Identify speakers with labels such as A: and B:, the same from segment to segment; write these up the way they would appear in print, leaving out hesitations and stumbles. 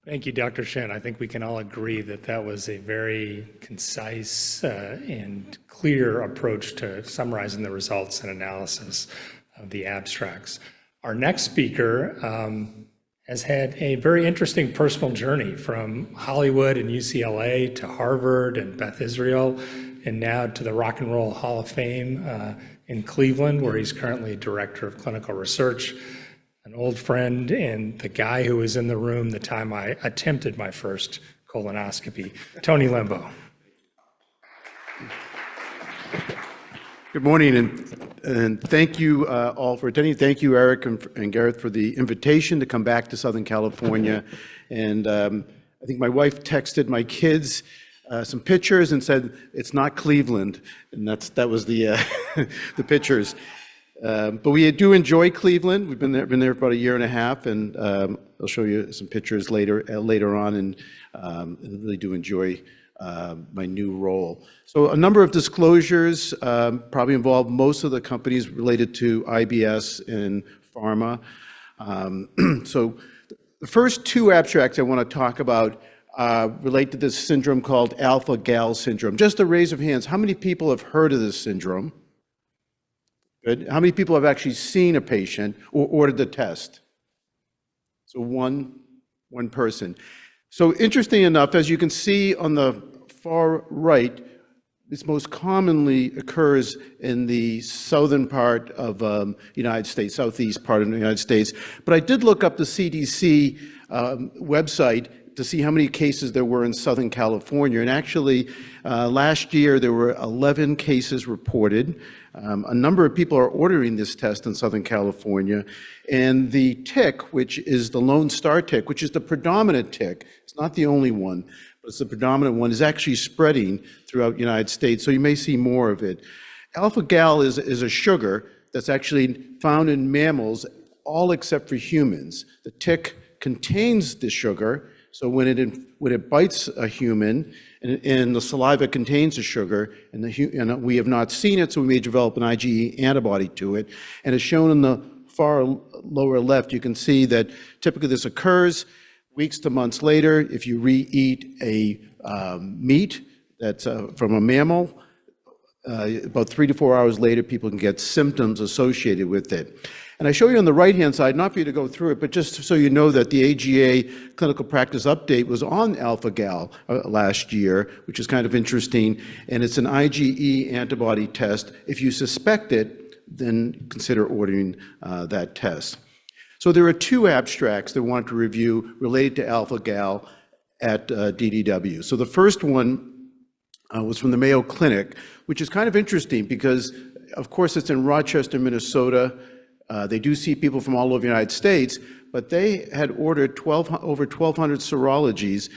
A: Thank you, Dr. Shen. I think we can all agree that that was a very concise and clear approach to summarizing the results and analysis of the abstracts. Our next speaker has had a very interesting personal journey from Hollywood and UCLA to Harvard and Beth Israel, and now to the Rock and Roll Hall of Fame in Cleveland, where he's currently Director of Clinical Research. An old friend and the guy who was in the room the time I attempted my first colonoscopy, Tony Lembo.
B: Good morning, and thank you all for attending. Thank you, Eric and Gareth, for the invitation to come back to Southern California. And I think my wife texted my kids some pictures and said, "It's not Cleveland," and that was the the pictures. But we do enjoy Cleveland. We've been there for about a year and a half, and I'll show you some pictures later on, and really do enjoy my new role. So a number of disclosures probably involve most of the companies related to IBS and pharma. So the first two abstracts I want to talk about relate to this syndrome called alpha-gal syndrome. Just a raise of hands, how many people have heard of this syndrome? Good. How many people have actually seen a patient or ordered the test? So one person. So interesting enough, as you can see on the far right, this most commonly occurs in the southern part of the United States, southeast part of the United States. But I did look up the CDC website to see how many cases there were in Southern California. And actually, last year there were 11 cases reported. A number of people are ordering this test in Southern California. And the tick, which is the Lone Star tick, which is the predominant tick, it's not the only one, but it's the predominant one, is actually spreading throughout the United States. So you may see more of it. Alpha-gal is a sugar that's actually found in mammals, all except for humans. The tick contains the sugar. So when it bites a human, and the saliva contains the sugar, and we have not seen it, so we may develop an IgE antibody to it. And as shown in the far lower left, you can see that typically this occurs weeks to months later. If you re-eat a meat that's from a mammal, about 3 to 4 hours later, people can get symptoms associated with it. And I show you on the right-hand side, not for you to go through it, but just so you know that the AGA clinical practice update was on alpha-gal last year, which is kind of interesting. And it's an IgE antibody test. If you suspect it, then consider ordering that test. So there are two abstracts that I wanted to review related to alpha-gal at DDW. So the first one was from the Mayo Clinic, which is kind of interesting because, of course, it's in Rochester, Minnesota. They do see people from all over the United States, but they had ordered over 1,200 serologies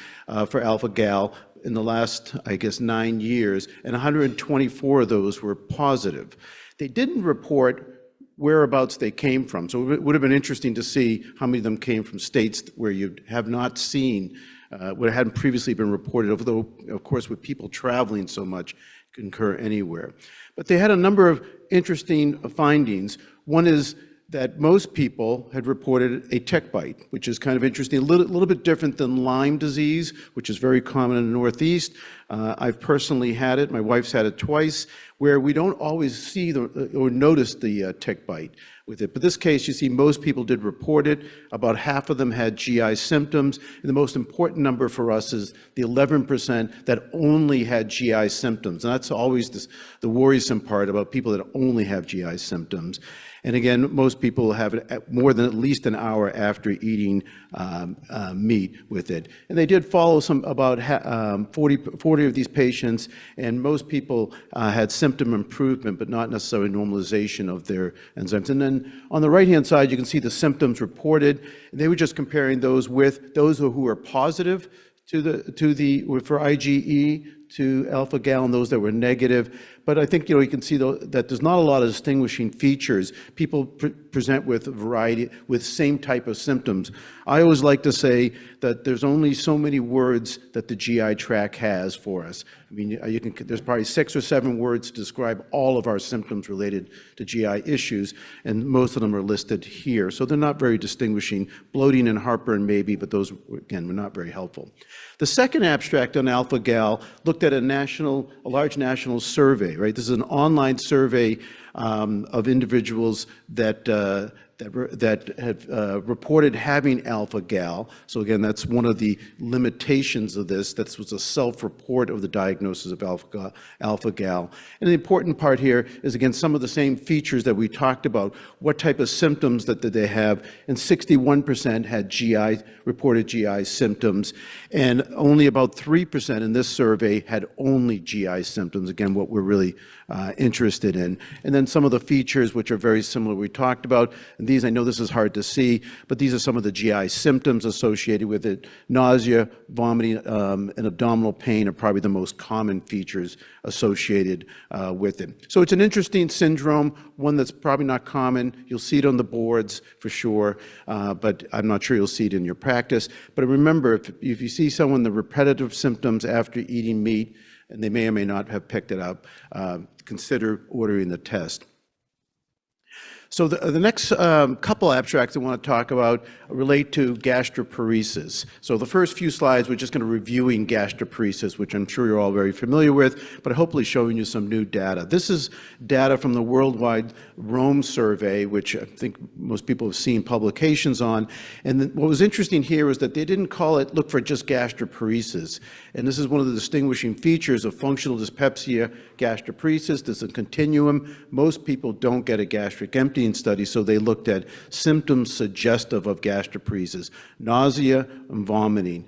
B: for alpha-gal in the last, I guess, 9 years, and 124 of those were positive. They didn't report whereabouts they came from, so it would have been interesting to see how many of them came from states where you have not seen, where it hadn't previously been reported, although, of course, with people traveling so much, it can occur anywhere. But they had a number of interesting findings. One is that most people had reported a tick bite, which is kind of interesting, a little bit different than Lyme disease, which is very common in the Northeast. I've personally had it, my wife's had it twice, where we don't always see or notice the tick bite with it. But this case, you see most people did report it. About half of them had GI symptoms. And the most important number for us is the 11% that only had GI symptoms. And that's always the worrisome part about people that only have GI symptoms. And again, most people have it more than at least an hour after eating meat with it. And they did follow about 40 of these patients, and most people had symptom improvement, but not necessarily normalization of their enzymes. And then on the right-hand side, you can see the symptoms reported. They were just comparing those with those who were positive for IgE to alpha-gal and those that were negative. But I think, you can see that there's not a lot of distinguishing features. People present with a variety, with same type of symptoms. I always like to say that there's only so many words that the GI tract has for us. I mean, there's probably 6 or 7 words to describe all of our symptoms related to GI issues, and most of them are listed here. So they're not very distinguishing. Bloating and heartburn maybe, but those, again, were not very helpful. The second abstract on alpha-gal looked at a large national survey, right? This is an online survey of individuals that have reported having alpha-gal. So again, that's one of the limitations of this. That was a self-report of the diagnosis of alpha-gal. And the important part here is, again, some of the same features that we talked about. What type of symptoms that did they have? And 61% had reported GI symptoms, and only about 3% in this survey had only GI symptoms. Again, what we're really interested in. And then some of the features which are very similar we talked about. And these, I know this is hard to see, but these are some of the GI symptoms associated with it. Nausea, vomiting, and abdominal pain are probably the most common features associated with it. So it's an interesting syndrome, one that's probably not common. You'll see it on the boards for sure, but I'm not sure you'll see it in your practice. But remember, if you see someone with repetitive symptoms after eating meat, and they may or may not have picked it up, consider ordering the test. So the next couple abstracts I want to talk about relate to gastroparesis. So the first few slides, we're just going to reviewing gastroparesis, which I'm sure you're all very familiar with, but hopefully showing you some new data. This is data from the Worldwide Rome Survey, which I think most people have seen publications on. And what was interesting here is that they didn't look for just gastroparesis. And this is one of the distinguishing features of functional dyspepsia, gastroparesis. There's a continuum. Most people don't get a gastric emptying study, so they looked at symptoms suggestive of gastroparesis, nausea and vomiting,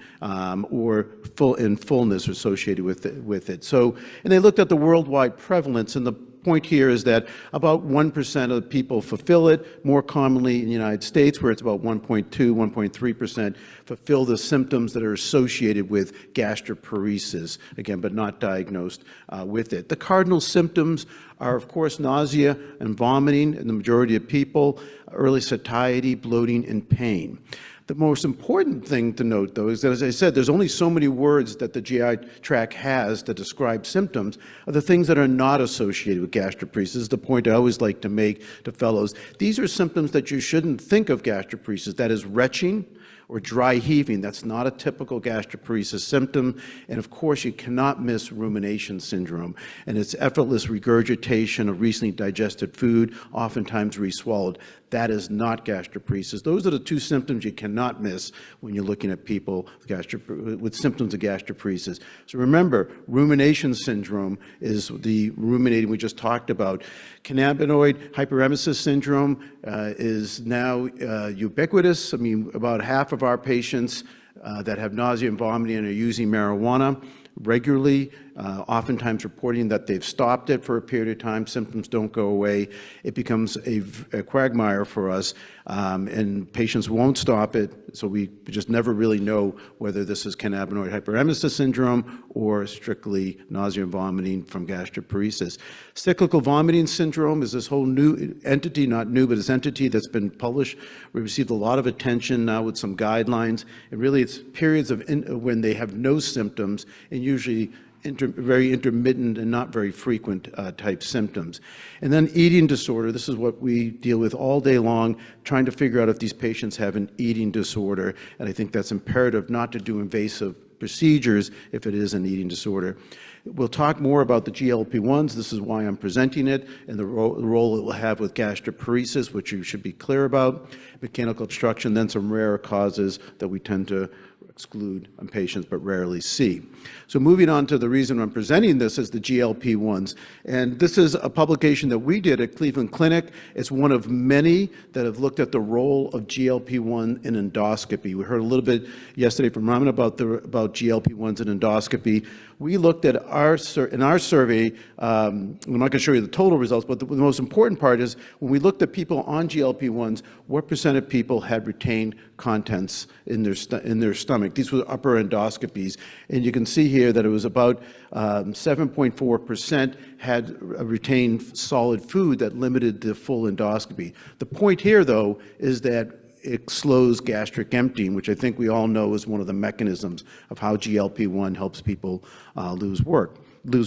B: or fullness associated with it. So, and they looked at the worldwide prevalence, and the point here is that about 1% of people fulfill it. More commonly in the United States, where it's about 1.2, 1.3% fulfill the symptoms that are associated with gastroparesis, again, but not diagnosed with it. The cardinal symptoms are, of course, nausea and vomiting in the majority of people, early satiety, bloating, and pain. The most important thing to note, though, is that, as I said, there's only so many words that the GI tract has that describe symptoms of the things that are not associated with gastroparesis. This is the point I always like to make to fellows. These are symptoms that you shouldn't think of gastroparesis. That is retching or dry heaving. That's not a typical gastroparesis symptom. And of course, you cannot miss rumination syndrome. And it's effortless regurgitation of recently digested food, oftentimes re-swallowed. That is not gastroparesis. Those are the two symptoms you cannot miss when you're looking at people with symptoms of gastroparesis. So remember, rumination syndrome is the ruminating we just talked about. Cannabinoid hyperemesis syndrome is now ubiquitous. I mean, about half of our patients that have nausea and vomiting are using marijuana regularly, oftentimes reporting that they've stopped it for a period of time. Symptoms don't go away. It becomes a quagmire for us, and patients won't stop it, so we just never really know whether this is cannabinoid hyperemesis syndrome or strictly nausea and vomiting from gastroparesis. Cyclical vomiting syndrome is this whole new entity, not new, but this entity that's been published. We received a lot of attention now with some guidelines, and really it's periods of when they have no symptoms, and usually very intermittent and not very frequent type symptoms. And then eating disorder, this is what we deal with all day long, trying to figure out if these patients have an eating disorder, and I think that's imperative not to do invasive procedures if it is an eating disorder. We'll talk more about the GLP-1s. This is why I'm presenting it, and the role it will have with gastroparesis, which you should be clear about, mechanical obstruction, then some rare causes that we tend to exclude on patients but rarely see. So moving on to the reason I'm presenting this is the GLP-1s. And this is a publication that we did at Cleveland Clinic. It's one of many that have looked at the role of GLP-1 in endoscopy. We heard a little bit yesterday from Raman about GLP-1s in endoscopy. We looked at in our survey, I'm not going to show you the total results, but the most important part is when we looked at people on GLP-1s, what percent of people had retained contents in their stomach. These were upper endoscopies, and you can see here that it was about 7.4% had retained solid food that limited the full endoscopy. The point here, though, is that it slows gastric emptying, which I think we all know is one of the mechanisms of how GLP-1 helps people lose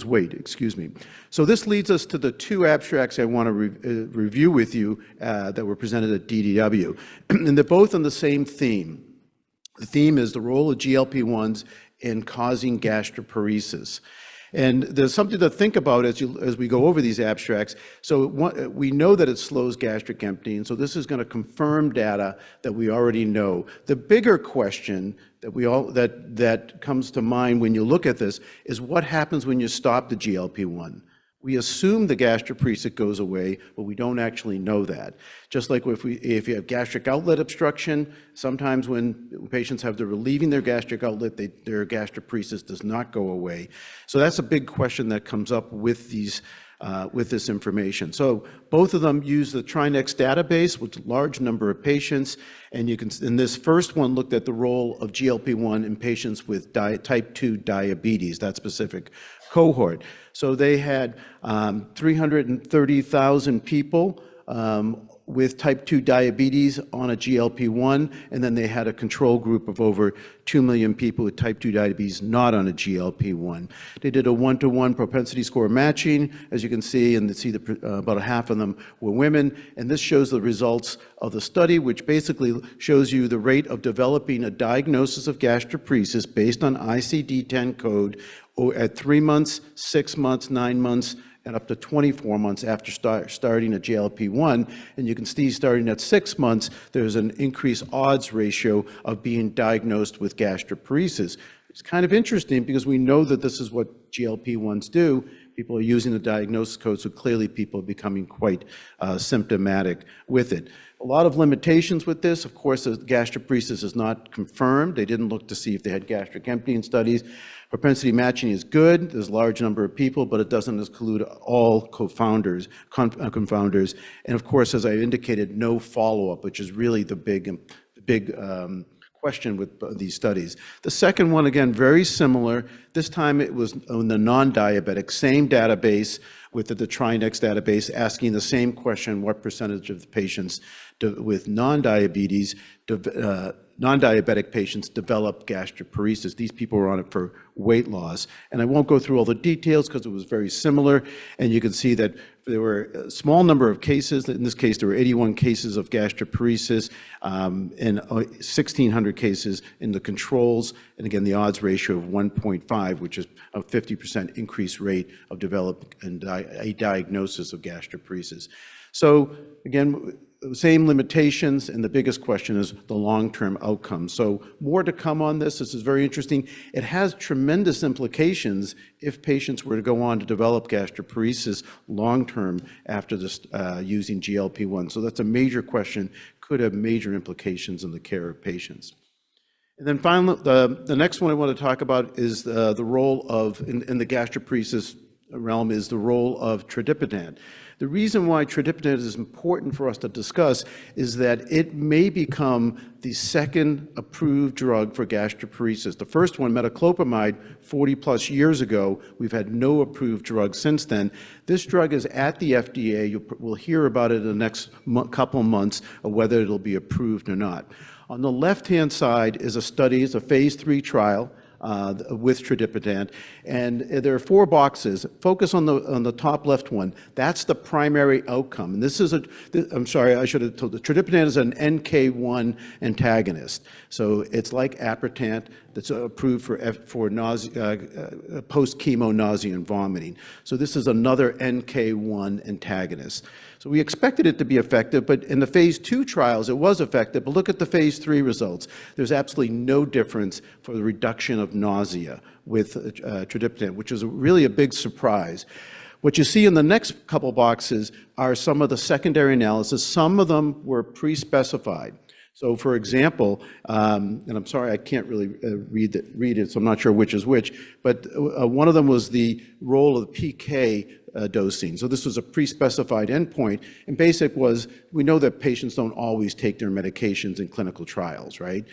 B: weight, excuse me. So this leads us to the two abstracts I want to review with you that were presented at DDW, and they're both on the same theme. The theme is the role of GLP-1s in causing gastroparesis. And there's something to think about as we go over these abstracts. So we know that it slows gastric emptying, so this is going to confirm data that we already know. The bigger question that comes to mind when you look at this is what happens when you stop the GLP-1. We assume the gastroparesis goes away, but we don't actually know that. Just like if you have gastric outlet obstruction, sometimes when patients they're relieving their gastric outlet, their gastroparesis does not go away. So that's a big question that comes up with this information. So both of them use the Trinex database with a large number of patients, and this first one looked at the role of GLP-1 in patients with type 2 diabetes, that specific cohort. So they had 330,000 people with type 2 diabetes on a GLP-1, and then they had a control group of over 2 million people with type 2 diabetes not on a GLP-1. They did a one-to-one propensity score matching, as you can see, and about half of them were women, and this shows the results of the study, which basically shows you the rate of developing a diagnosis of gastroparesis based on ICD-10 code at 3 months, 6 months, 9 months, and up to 24 months after starting a GLP-1. And you can see starting at 6 months, there's an increased odds ratio of being diagnosed with gastroparesis. It's kind of interesting because we know that this is what GLP-1s do. People are using the diagnosis code, so clearly people are becoming quite symptomatic with it. A lot of limitations with this. Of course, the gastroparesis is not confirmed. They didn't look to see if they had gastric emptying studies. Propensity matching is good. There's a large number of people, but it doesn't include all confounders. And of course, as I indicated, no follow-up, which is really the big question with these studies. The second one, again, very similar. This time it was on the non-diabetic, same database with the Trinex database, asking the same question: what percentage of the patients with non-diabetic patients develop gastroparesis? These people were on it for weight loss. And I won't go through all the details because it was very similar. And you can see that there were a small number of cases. In this case, there were 81 cases of gastroparesis and 1,600 cases in the controls. And again, the odds ratio of 1.5, which is a 50% increased rate of developing a diagnosis of gastroparesis. So again, same limitations, and the biggest question is the long-term outcomes. So more to come on this. This is very interesting. It has tremendous implications if patients were to go on to develop gastroparesis long-term after this, using GLP-1. So that's a major question, could have major implications in the care of patients. And then finally, the next one I want to talk about is the role of, in the gastroparesis realm, is the role of Tradipitant. The reason why Tradipitant is important for us to discuss is that it may become the second approved drug for gastroparesis. The first one, metoclopramide, 40 plus years ago. We've had no approved drug since then. This drug is at the FDA. We'll hear about it in the next couple months of whether it'll be approved or not. On the left-hand side is a study, it's a phase 3 trial with Tradipitant, and there are 4 boxes. Focus on the top left one. That's the primary outcome. And this is I'm sorry, I should have told you. Tradipitant is an NK1 antagonist. So it's like Apretant that's approved for nausea, post-chemo nausea and vomiting. So this is another NK1 antagonist. So we expected it to be effective, but in the phase 2 trials, it was effective. But look at the phase 3 results. There's absolutely no difference for the reduction of nausea with Tradipitant, which is really a big surprise. What you see in the next couple boxes are some of the secondary analysis. Some of them were pre-specified. So for example, and I'm sorry, I can't really read it, so I'm not sure which is which, but one of them was the role of PK dosing. So this was a pre-specified endpoint, and basic was, we know that patients don't always take their medications in clinical trials, right?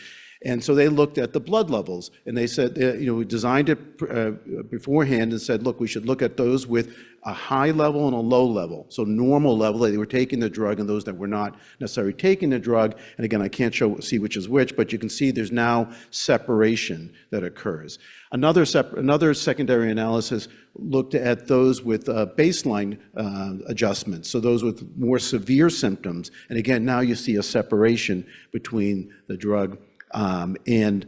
B: And so they looked at the blood levels, and they said, we designed it beforehand and said, look, we should look at those with a high level and a low level. So normal level, they were taking the drug, and those that were not necessarily taking the drug. And again, I can't see which is which, but you can see there's now separation that occurs. Another secondary analysis looked at those with baseline adjustments, so those with more severe symptoms. And again, now you see a separation between the drug and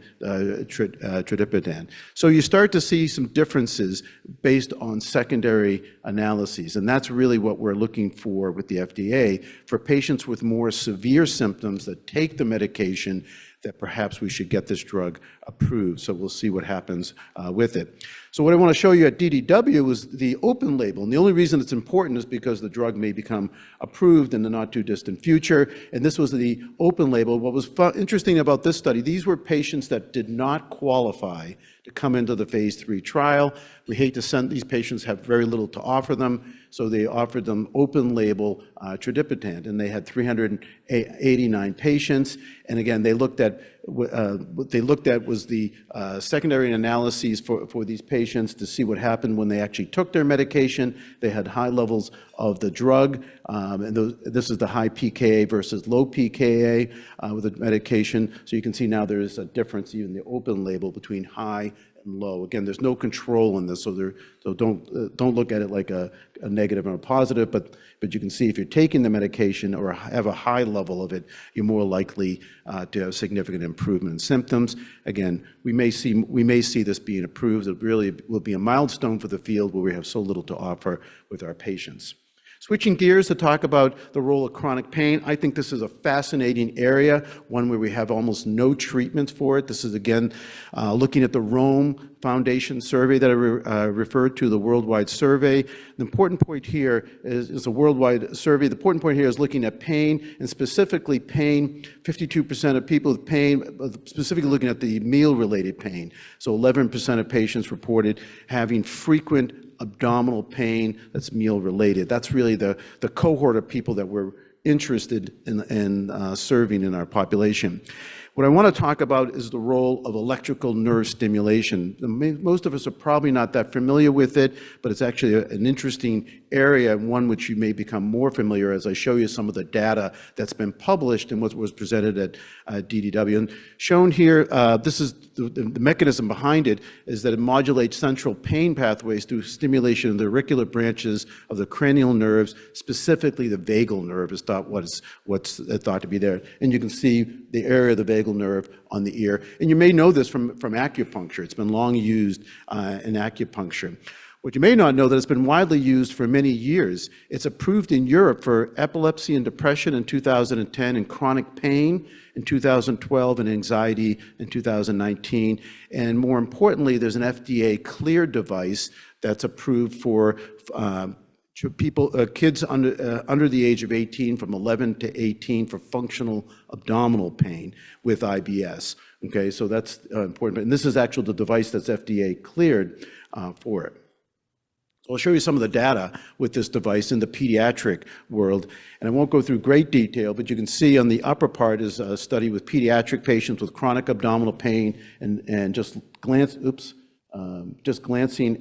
B: Tradipitant. So you start to see some differences based on secondary analyses, and that's really what we're looking for with the FDA. For patients with more severe symptoms that take the medication, that perhaps we should get this drug approved. So we'll see what happens with it. So what I want to show you at DDW is the open label. And the only reason it's important is because the drug may become approved in the not too distant future. And this was the open label. What was interesting about this study, these were patients that did not qualify to come into the phase 3 trial. We hate to send these patients, have very little to offer them. So they offered them open label Tradipitant, and they had 389 patients. And again, they looked at what they looked at was the secondary analyses for these patients to see what happened when they actually took their medication. They had high levels of the drug, and this is the high pKa versus low pKa with the medication. So you can see now there is a difference even in the open label between high and low. Again, there's no control in this, so don't look at it like a negative or a positive, but you can see if you're taking the medication or have a high level of it, you're more likely to have significant improvement in symptoms. Again, we may see this being approved. It really will be a milestone for the field where we have so little to offer with our patients. Switching gears to talk about the role of chronic pain, I think this is a fascinating area, one where we have almost no treatments for it. This is, again, looking at the Rome Foundation survey that I referred to, the worldwide survey. The important point here is a worldwide survey. The important point here is looking at pain, and specifically pain. 52% of people with pain, specifically looking at the meal-related pain. So 11% of patients reported having frequent abdominal pain that's meal-related. That's really the cohort of people that we're interested in serving in our population. What I want to talk about is the role of electrical nerve stimulation. Most of us are probably not that familiar with it, but it's actually an interesting area, and one which you may become more familiar as I show you some of the data that's been published and what was presented at DDW. And shown here, this is the mechanism behind it, is that it modulates central pain pathways through stimulation of the auricular branches of the cranial nerves, specifically the vagal nerve is what's thought to be there. And you can see the area of the vagal nerve on the ear. And you may know this from acupuncture. It's been long used in acupuncture. What you may not know, that it's been widely used for many years. It's approved in Europe for epilepsy and depression in 2010, and chronic pain in 2012, and anxiety in 2019. And more importantly, there's an FDA-cleared device that's approved for kids under the age of 18, from 11 to 18, for functional abdominal pain with IBS. Okay, so that's important. And this is actually the device that's FDA cleared for it. So I'll show you some of the data with this device in the pediatric world, and I won't go through great detail, but you can see on the upper part is a study with pediatric patients with chronic abdominal pain, and just glancing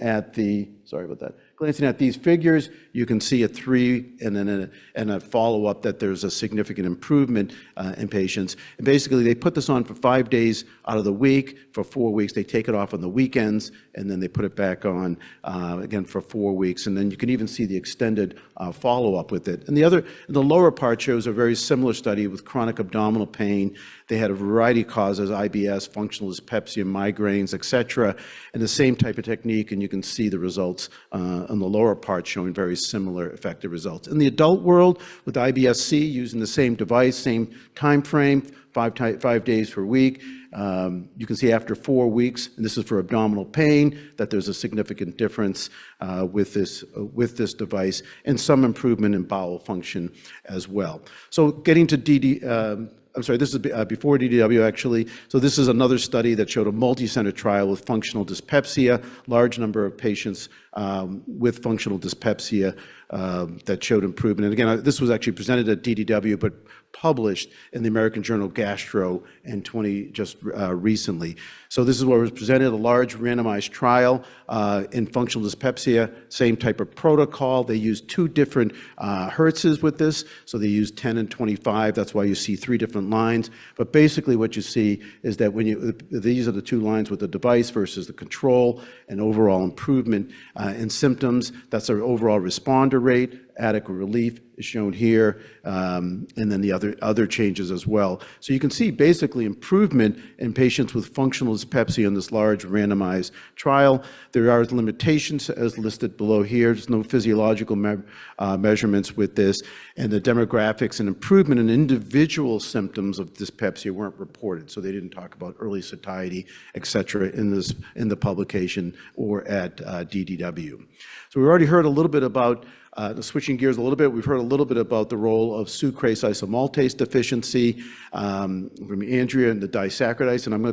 B: at the, sorry about that, glancing at these figures, you can see at 3 and then a follow-up that there's a significant improvement in patients. And basically, they put this on for 5 days out of the week. For 4 weeks, they take it off on the weekends, and then they put it back on again for 4 weeks. And then you can even see the extended follow-up with it. And the lower part shows a very similar study with chronic abdominal pain. They had a variety of causes: IBS, functional dyspepsia, migraines, etc., and the same type of technique. And you can see the results on the lower part showing very similar effective results. In the adult world, with IBS-C, using the same device, same time frame, 5 days per week, you can see after 4 weeks, and this is for abdominal pain, that there's a significant difference with this device, and some improvement in bowel function as well. So getting to I'm sorry, this is before DDW, actually. So this is another study that showed a multi-center trial with functional dyspepsia, large number of patients with functional dyspepsia that showed improvement. And again, this was actually presented at DDW, but published in the American Journal of Gastro and just recently. So this is what was presented, a large randomized trial in functional dyspepsia, same type of protocol. They used 2 different hertzes with this. So they used 10 and 25. That's why you see 3 different lines. But basically what you see is that these are the 2 lines with the device versus the control, and overall improvement in symptoms. That's our overall responder rate. Adequate relief is shown here, and then the other changes as well. So you can see basically improvement in patients with functional dyspepsia in this large randomized trial. There are limitations as listed below here. There's no physiological measurements with this, and the demographics and improvement in individual symptoms of dyspepsia weren't reported. So they didn't talk about early satiety, et cetera, in the publication or at DDW. So we already heard a little bit about switching gears a little bit, we've heard a little bit about the role of sucrase-isomaltase deficiency from Andrea and the disaccharides, and I'm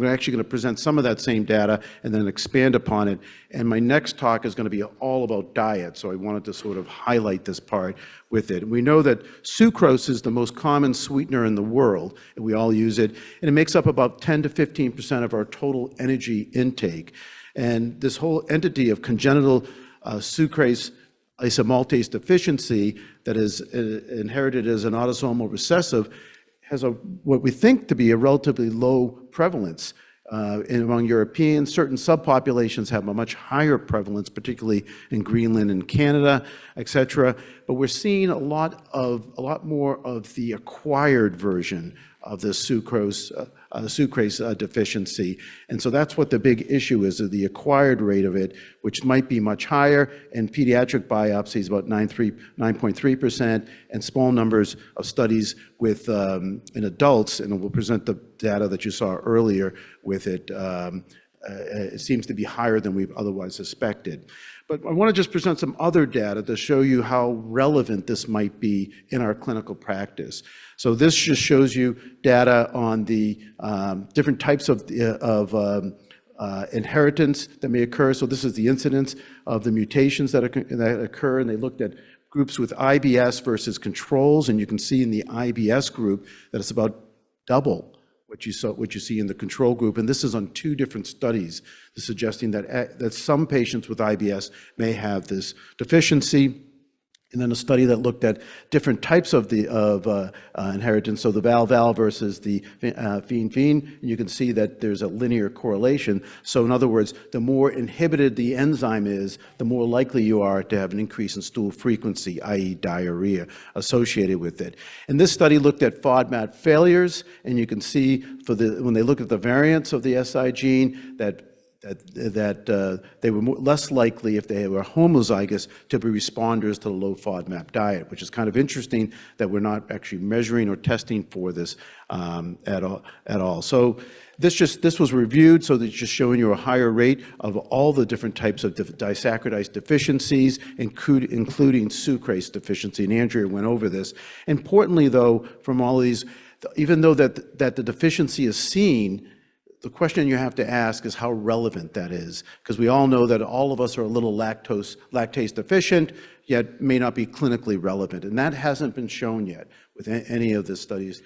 B: actually going to present some of that same data and then expand upon it. And my next talk is going to be all about diet, so I wanted to sort of highlight this part with it. And we know that sucrose is the most common sweetener in the world, and we all use it, and it makes up about 10 to 15% of our total energy intake. And this whole entity of congenital sucrase-isomaltase deficiency that is inherited as an autosomal recessive has what we think to be a relatively low prevalence. Among Europeans, certain subpopulations have a much higher prevalence, particularly in Greenland and Canada, et cetera. But we're seeing a lot more of the acquired version of the sucrase deficiency. And so that's what the big issue is the acquired rate of it, which might be much higher. In pediatric biopsies, about 9.3%, and small numbers of studies with in adults, and we'll present the data that you saw earlier with it. It seems to be higher than we've otherwise suspected. But I want to just present some other data to show you how relevant this might be in our clinical practice. So this just shows you data on the different types of inheritance that may occur. So this is the incidence of the mutations that occur, and they looked at groups with IBS versus controls, and you can see in the IBS group that it's about double what you see in the control group, and this is on 2 different studies, suggesting that some patients with IBS may have this deficiency. And then a study that looked at different types of inheritance, so the val-val versus the phen-phen, and you can see that there's a linear correlation. So in other words, the more inhibited the enzyme is, the more likely you are to have an increase in stool frequency, i.e. diarrhea, associated with it. And this study looked at FODMAP failures, and you can see when they look at the variants of the SI gene that they were less likely, if they were homozygous, to be responders to the low FODMAP diet, which is kind of interesting that we're not actually measuring or testing for this at all. So this was reviewed, so that it's just showing you a higher rate of all the different types of disaccharide deficiencies, including sucrase deficiency, and Andrea went over this. Importantly, though, from all of these, even though that the deficiency is seen, the question you have to ask is how relevant that is, because we all know that all of us are a little lactase deficient, yet may not be clinically relevant, and that hasn't been shown yet with any of the studies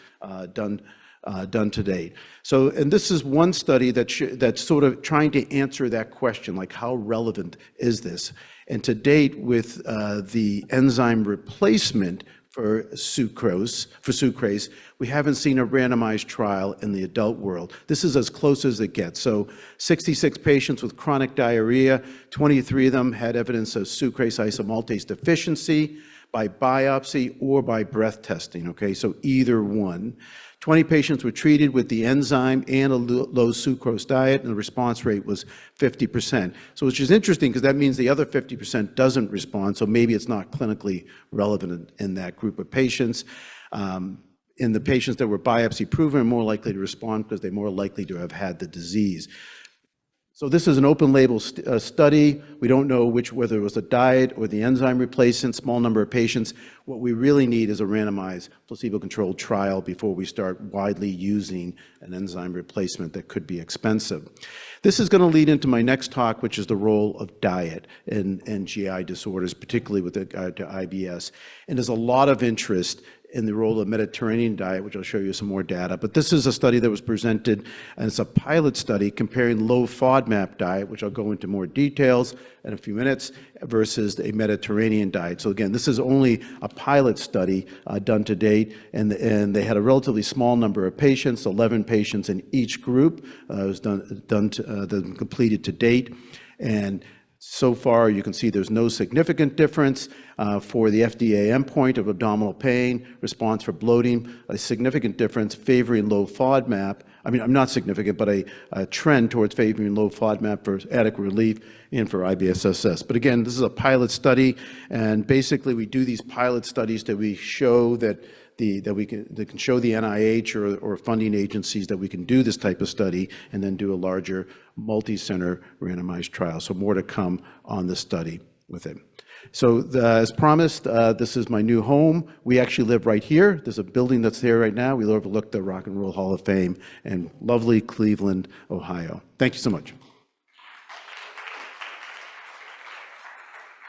B: done to date. So, and this is one study that's sort of trying to answer that question, like how relevant is this? And to date, with the enzyme replacement for sucrase, we haven't seen a randomized trial in the adult world. This is as close as it gets. So 66 patients with chronic diarrhea, 23 of them had evidence of sucrase-isomaltase deficiency by biopsy or by breath testing, okay? So either one. 20 patients were treated with the enzyme and a low sucrose diet, and the response rate was 50%. So which is interesting, because that means the other 50% doesn't respond, so maybe it's not clinically relevant in that group of patients. In the patients that were biopsy proven are more likely to respond because they're more likely to have had the disease. So this is an open label study. We don't know whether it was the diet or the enzyme replacement, small number of patients. What we really need is a randomized placebo-controlled trial before we start widely using an enzyme replacement that could be expensive. This is going to lead into my next talk, which is the role of diet in GI disorders, particularly with regard to IBS. And there's a lot of interest in the role of Mediterranean diet, which I'll show you some more data. But this is a study that was presented, and it's a pilot study comparing low FODMAP diet, which I'll go into more details in a few minutes, versus a Mediterranean diet. So again, this is only a pilot study done to date, and they had a relatively small number of patients, 11 patients in each group. It was completed to date. And so far, you can see there's no significant difference for the FDA endpoint of abdominal pain, response for bloating, a significant difference favoring low FODMAP. I mean, not significant, but a trend towards favoring low FODMAP for adequate relief and for IBSSS. But again, this is a pilot study, and basically we do these pilot studies that we show that can show the NIH or funding agencies that we can do this type of study and then do a larger multi-center randomized trial. So more to come on this study with it. So as promised, this is my new home. We actually live right here. There's a building that's there right now. We overlook the Rock and Roll Hall of Fame in lovely Cleveland, Ohio. Thank you so much.